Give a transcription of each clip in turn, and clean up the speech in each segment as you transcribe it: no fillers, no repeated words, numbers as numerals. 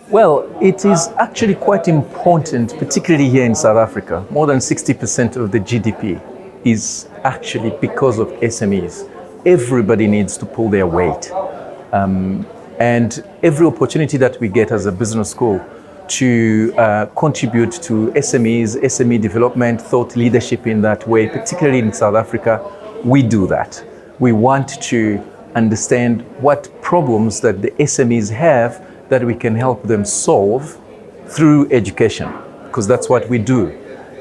Well, it is actually quite important, particularly here in South Africa. More than 60% of the GDP is actually because of SMEs. Everybody needs to pull their weight. And every opportunity that we get as a business school to contribute to SMEs, SME development, thought leadership in that way, particularly in South Africa, we do that. We want to understand what problems that the SMEs have that we can help them solve through education, because that's what we do.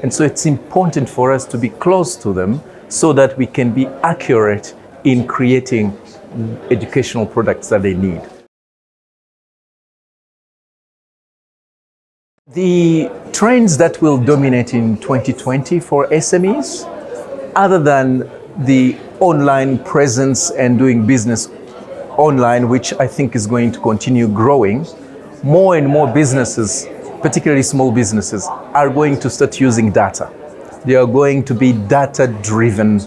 And so it's important for us to be close to them so that we can be accurate in creating educational products that they need. The trends that will dominate in 2020 for SMEs, other than the online presence and doing business online, which I think is going to continue growing, more and more businesses, particularly small businesses, are going to start using data. They are going to be data-driven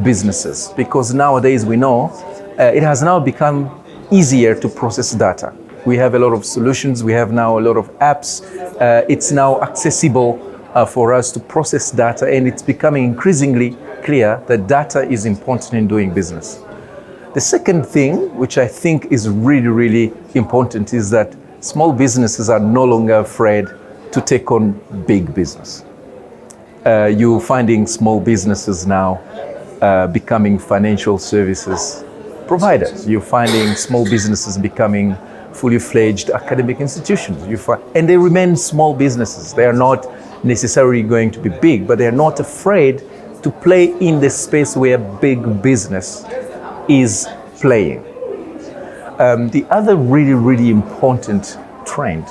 businesses, because nowadays we know it has now become easier to process data. We have a lot of solutions, we have now a lot of apps. It's now accessible for us to process data, and it's becoming increasingly clear that data is important in doing business. The second thing, which I think is really, really important, is that small businesses are no longer afraid to take on big business. You're finding small businesses now becoming financial services providers. You're finding small businesses becoming fully fledged academic institutions. And they remain small businesses. They are not necessarily going to be big, but they're not afraid to play in the space where big business is playing. The other really, really important trend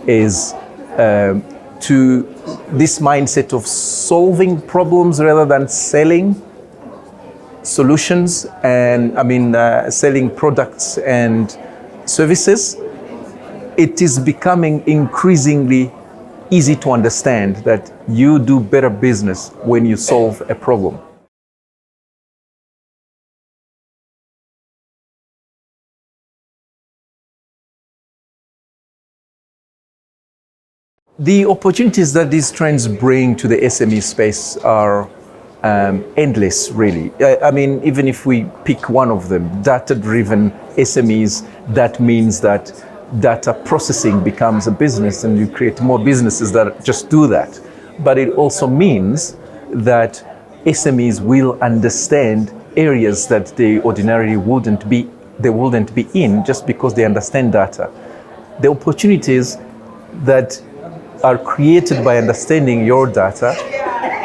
is to this mindset of solving problems rather than selling solutions, and selling products and services. It is becoming increasingly easy to understand that you do better business when you solve a problem. The opportunities that these trends bring to the SME space are endless, really. Even if we pick one of them, data-driven SMEs, that means that data processing becomes a business and you create more businesses that just do that. But it also means that SMEs will understand areas that they ordinarily wouldn't be in just because they understand data. The opportunities that are created by understanding your data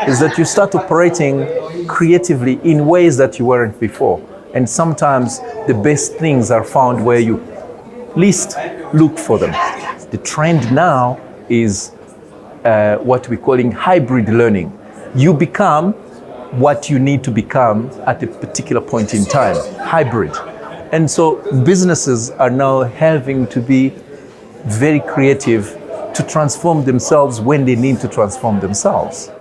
is that you start operating creatively in ways that you weren't before. And sometimes the best things are found where you least look for them. The trend now is what we're calling hybrid learning. You become what you need to become at a particular point in time, hybrid. And so businesses are now having to be very creative to transform themselves when they need to transform themselves.